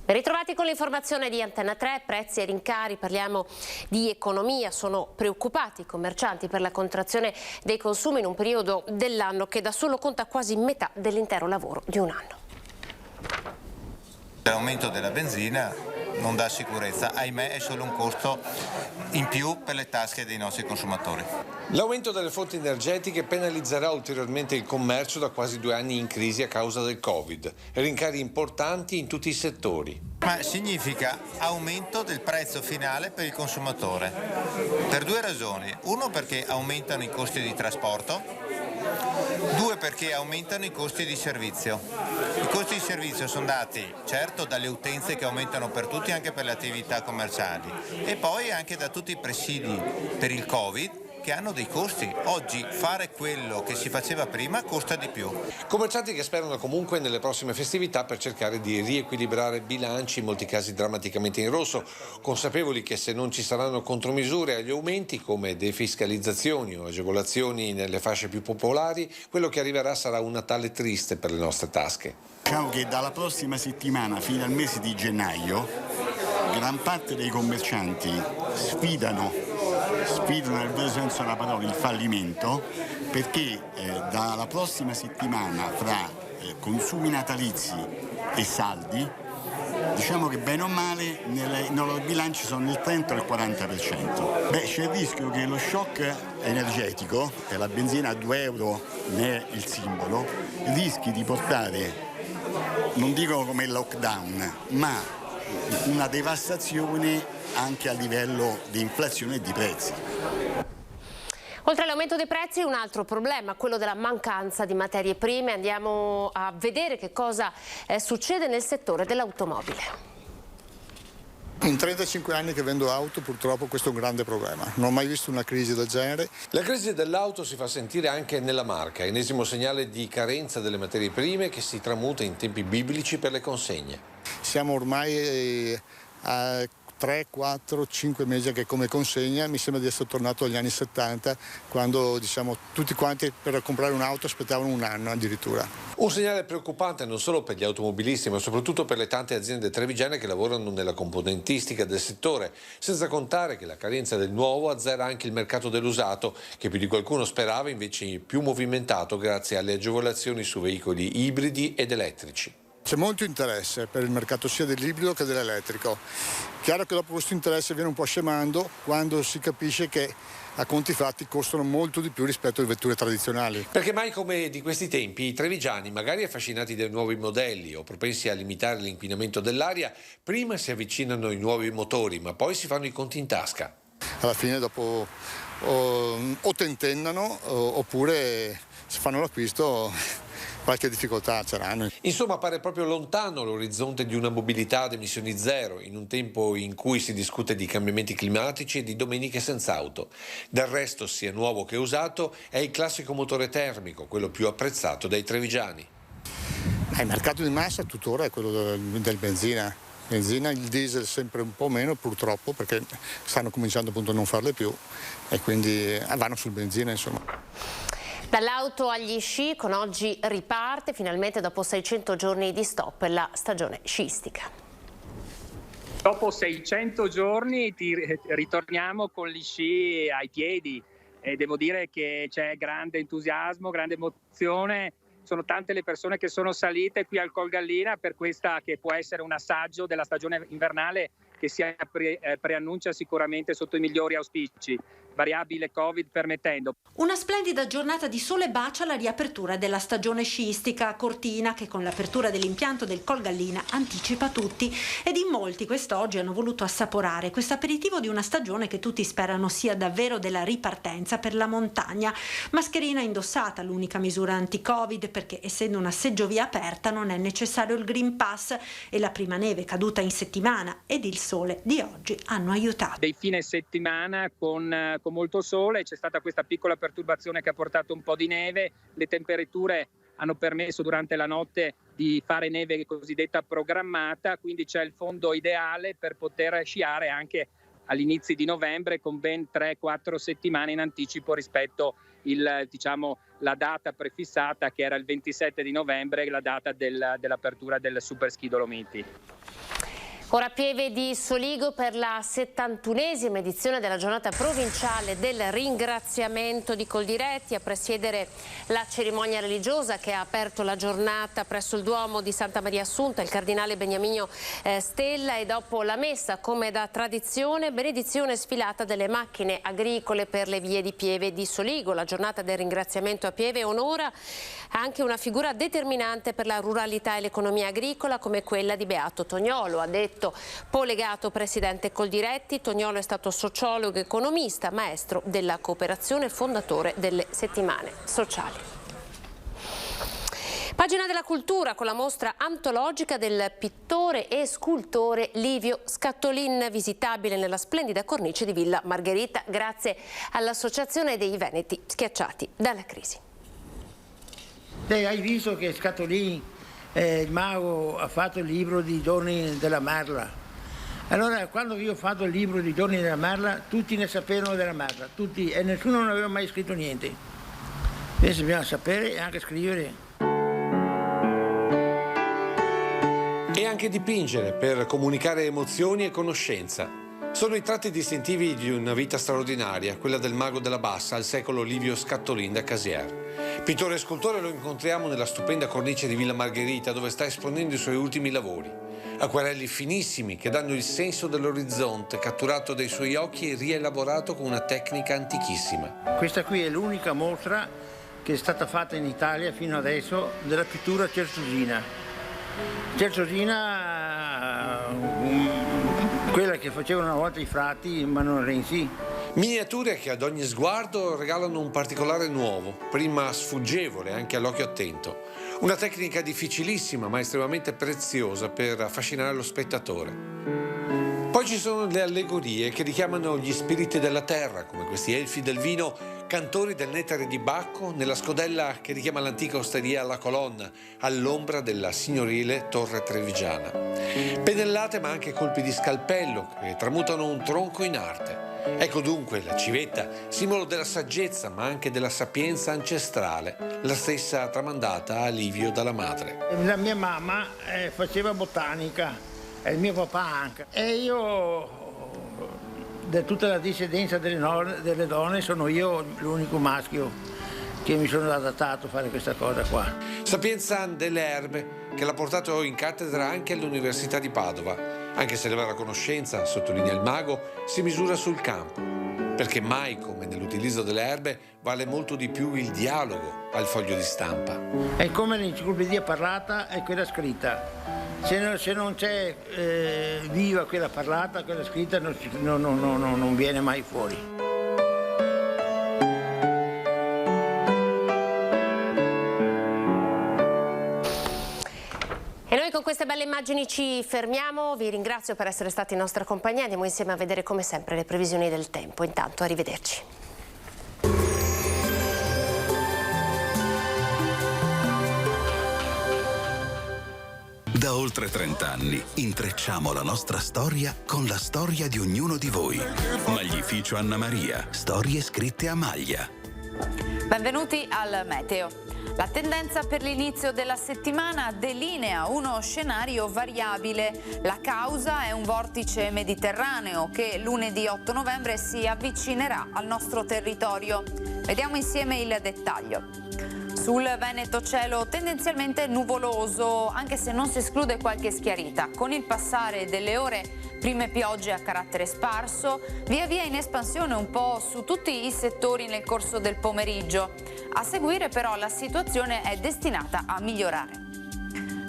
Ben ritrovati con l'informazione di Antenna 3, prezzi e rincari, parliamo di economia. Sono preoccupati i commercianti per la contrazione dei consumi in un periodo dell'anno che da solo conta quasi metà dell'intero lavoro di un anno. L'aumento della benzina non dà sicurezza, ahimè è solo un costo in più per le tasche dei nostri consumatori. L'aumento delle fonti energetiche penalizzerà ulteriormente il commercio da quasi 2 anni in crisi a causa del Covid. Rincari importanti in tutti i settori. Ma significa aumento del prezzo finale per il consumatore, per 2 ragioni. Uno, perché aumentano i costi di trasporto. 2, perché aumentano i costi di servizio. I costi di servizio sono dati certo dalle utenze che aumentano per tutti, anche per le attività commerciali, e poi anche da tutti i presidi per il Covid che hanno dei costi. Oggi fare quello che si faceva prima costa di più. Commercianti che sperano comunque nelle prossime festività per cercare di riequilibrare bilanci, in molti casi drammaticamente in rosso, consapevoli che se non ci saranno contromisure agli aumenti come defiscalizzazioni o agevolazioni nelle fasce più popolari, quello che arriverà sarà un Natale triste per le nostre tasche. Diciamo che dalla prossima settimana fino al mese di gennaio gran parte dei commercianti sfidano nel vero senso della parola il fallimento, perché dalla prossima settimana fra consumi natalizi e saldi, diciamo che bene o male nei loro bilanci sono il 30 o il 40%. C'è il rischio che lo shock energetico, e la benzina a 2 euro ne è il simbolo, rischi di portare, non dico come il lockdown, ma una devastazione anche a livello di inflazione e di prezzi. Oltre all'aumento dei prezzi, un altro problema, quello della mancanza di materie prime. Andiamo a vedere che cosa succede nel settore dell'automobile. In 35 anni che vendo auto, purtroppo questo è un grande problema. Non ho mai visto una crisi del genere. La crisi dell'auto si fa sentire anche nella marca, ennesimo segnale di carenza delle materie prime che si tramuta in tempi biblici per le consegne. Siamo ormai a 3, 4, 5 mesi che come consegna. Mi sembra di essere tornato agli anni 70, quando tutti quanti per comprare un'auto aspettavano un anno addirittura. Un segnale preoccupante non solo per gli automobilisti, ma soprattutto per le tante aziende trevigiane che lavorano nella componentistica del settore, senza contare che la carenza del nuovo azzera anche il mercato dell'usato, che più di qualcuno sperava invece più movimentato grazie alle agevolazioni su veicoli ibridi ed elettrici. C'è molto interesse per il mercato sia dell'ibrido che dell'elettrico. Chiaro che dopo questo interesse viene un po' scemando quando si capisce che a conti fatti costano molto di più rispetto alle vetture tradizionali. Perché mai come di questi tempi i trevigiani, magari affascinati dai nuovi modelli o propensi a limitare l'inquinamento dell'aria, prima si avvicinano ai nuovi motori, ma poi si fanno i conti in tasca. Alla fine dopo o tentennano oppure se fanno l'acquisto qualche difficoltà c'eranno. Insomma, pare proprio lontano l'orizzonte di una mobilità ad emissioni zero, in un tempo in cui si discute di cambiamenti climatici e di domeniche senza auto. Del resto, sia nuovo che usato, è il classico motore termico, quello più apprezzato dai trevigiani. Il mercato di massa tuttora è quello del benzina. Il diesel sempre un po' meno purtroppo, perché stanno cominciando appunto a non farle più e quindi vanno sul benzina, insomma. Dall'auto agli sci, con oggi riparte finalmente dopo 600 giorni di stop la stagione sciistica. Dopo 600 giorni ritorniamo con gli sci ai piedi e devo dire che c'è grande entusiasmo, grande emozione. Sono tante le persone che sono salite qui al Col Gallina per questa che può essere un assaggio della stagione invernale che si preannuncia sicuramente sotto i migliori auspici, variabile Covid permettendo. Una splendida giornata di sole bacia la riapertura della stagione sciistica a Cortina, che con l'apertura dell'impianto del Col Gallina anticipa tutti, ed in molti quest'oggi hanno voluto assaporare questo aperitivo di una stagione che tutti sperano sia davvero della ripartenza per la montagna. Mascherina indossata, l'unica misura anti-Covid, perché essendo una seggiovia aperta non è necessario il Green Pass, e la prima neve caduta in settimana ed il sole di oggi hanno aiutato. Dei fine settimana con molto sole, c'è stata questa piccola perturbazione che ha portato un po' di neve, le temperature hanno permesso durante la notte di fare neve cosiddetta programmata, quindi c'è il fondo ideale per poter sciare anche all'inizio di novembre con ben 3-4 settimane in anticipo rispetto la data prefissata che era il 27 di novembre, la data dell'apertura del Super Ski Dolomiti. Ora Pieve di Soligo per la 71esima edizione della giornata provinciale del ringraziamento di Coldiretti. A presiedere la cerimonia religiosa che ha aperto la giornata presso il Duomo di Santa Maria Assunta il cardinale Beniamino Stella, e dopo la messa, come da tradizione, benedizione sfilata delle macchine agricole per le vie di Pieve di Soligo. La giornata del ringraziamento a Pieve onora anche una figura determinante per la ruralità e l'economia agricola come quella di Beato Tognolo, ha detto Polegato, presidente Coldiretti. Tognolo è stato sociologo, economista, maestro della cooperazione, fondatore delle settimane sociali. Pagina della cultura con la mostra antologica del pittore e scultore Livio Scattolin, visitabile nella splendida cornice di Villa Margherita grazie all'Associazione dei Veneti schiacciati dalla crisi. Hai visto che Scattolin, il mago, ha fatto il libro di Giorni della Marla? Allora, quando io ho fatto il libro di Giorni della Marla, tutti ne sapevano della Marla, tutti, e nessuno non aveva mai scritto niente. Adesso bisogna sapere e anche scrivere. E anche dipingere per comunicare emozioni e conoscenza. Sono i tratti distintivi di una vita straordinaria, quella del mago della Bassa al secolo Livio Scattolin da Casier. Pittore e scultore lo incontriamo nella stupenda cornice di Villa Margherita, dove sta esponendo i suoi ultimi lavori. Acquarelli finissimi che danno il senso dell'orizzonte catturato dai suoi occhi e rielaborato con una tecnica antichissima. Questa qui è l'unica mostra che è stata fatta in Italia fino adesso della pittura cersosina. Cersosina, quella che facevano una volta i frati manurensi. Miniature che ad ogni sguardo regalano un particolare nuovo, prima sfuggevole anche all'occhio attento. Una tecnica difficilissima ma estremamente preziosa per affascinare lo spettatore. Poi ci sono le allegorie che richiamano gli spiriti della terra, come questi elfi del vino, cantori del nettare di Bacco, nella scodella che richiama l'antica osteria alla colonna, all'ombra della signorile torre trevigiana. Pennellate ma anche colpi di scalpello che tramutano un tronco in arte. Ecco dunque la civetta, simbolo della saggezza ma anche della sapienza ancestrale, la stessa tramandata a Livio dalla madre. La mia mamma faceva botanica e il mio papà anche, e io, da tutta la discendenza delle donne, sono io l'unico maschio che mi sono adattato a fare questa cosa qua. Sapienza delle erbe che l'ha portato in cattedra anche all'Università di Padova, anche se la vera conoscenza, sottolinea il mago, si misura sul campo, perché mai come nell'utilizzo delle erbe vale molto di più il dialogo al foglio di stampa. È come l'enciclopedia parlata e quella scritta. Se non c'è viva quella parlata, quella scritta non viene mai fuori. E noi con queste belle immagini ci fermiamo, vi ringrazio per essere stati in nostra compagnia, andiamo insieme a vedere come sempre le previsioni del tempo. Intanto arrivederci. Da oltre 30 anni intrecciamo la nostra storia con la storia di ognuno di voi. Maglificio Anna Maria, storie scritte a maglia. Benvenuti al Meteo. La tendenza per l'inizio della settimana delinea uno scenario variabile. La causa è un vortice mediterraneo che lunedì 8 novembre si avvicinerà al nostro territorio. Vediamo insieme il dettaglio. Sul Veneto cielo tendenzialmente nuvoloso, anche se non si esclude qualche schiarita. Con il passare delle ore, prime piogge a carattere sparso, via via in espansione un po' su tutti i settori nel corso del pomeriggio. A seguire però la situazione è destinata a migliorare.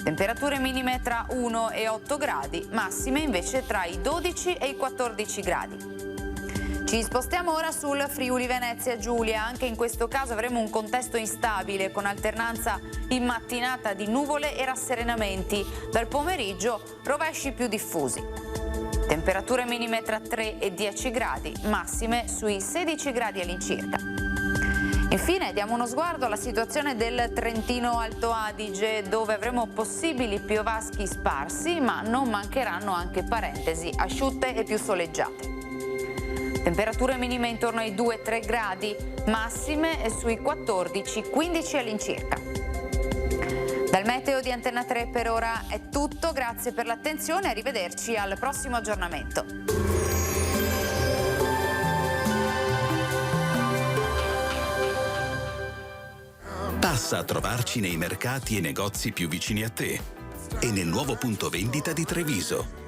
Temperature minime tra 1 e 8 gradi, massime invece tra i 12 e i 14 gradi. Ci spostiamo ora sul Friuli Venezia Giulia, anche in questo caso avremo un contesto instabile con alternanza in mattinata di nuvole e rasserenamenti, dal pomeriggio rovesci più diffusi. Temperature minime tra 3 e 10 gradi, massime sui 16 gradi all'incirca. Infine diamo uno sguardo alla situazione del Trentino Alto Adige, dove avremo possibili piovaschi sparsi, ma non mancheranno anche parentesi asciutte e più soleggiate. Temperature minime intorno ai 2-3 gradi, massime sui 14-15 all'incirca. Dal meteo di Antenna 3 per ora è tutto, grazie per l'attenzione, arrivederci al prossimo aggiornamento. Passa a trovarci nei mercati e negozi più vicini a te e nel nuovo punto vendita di Treviso.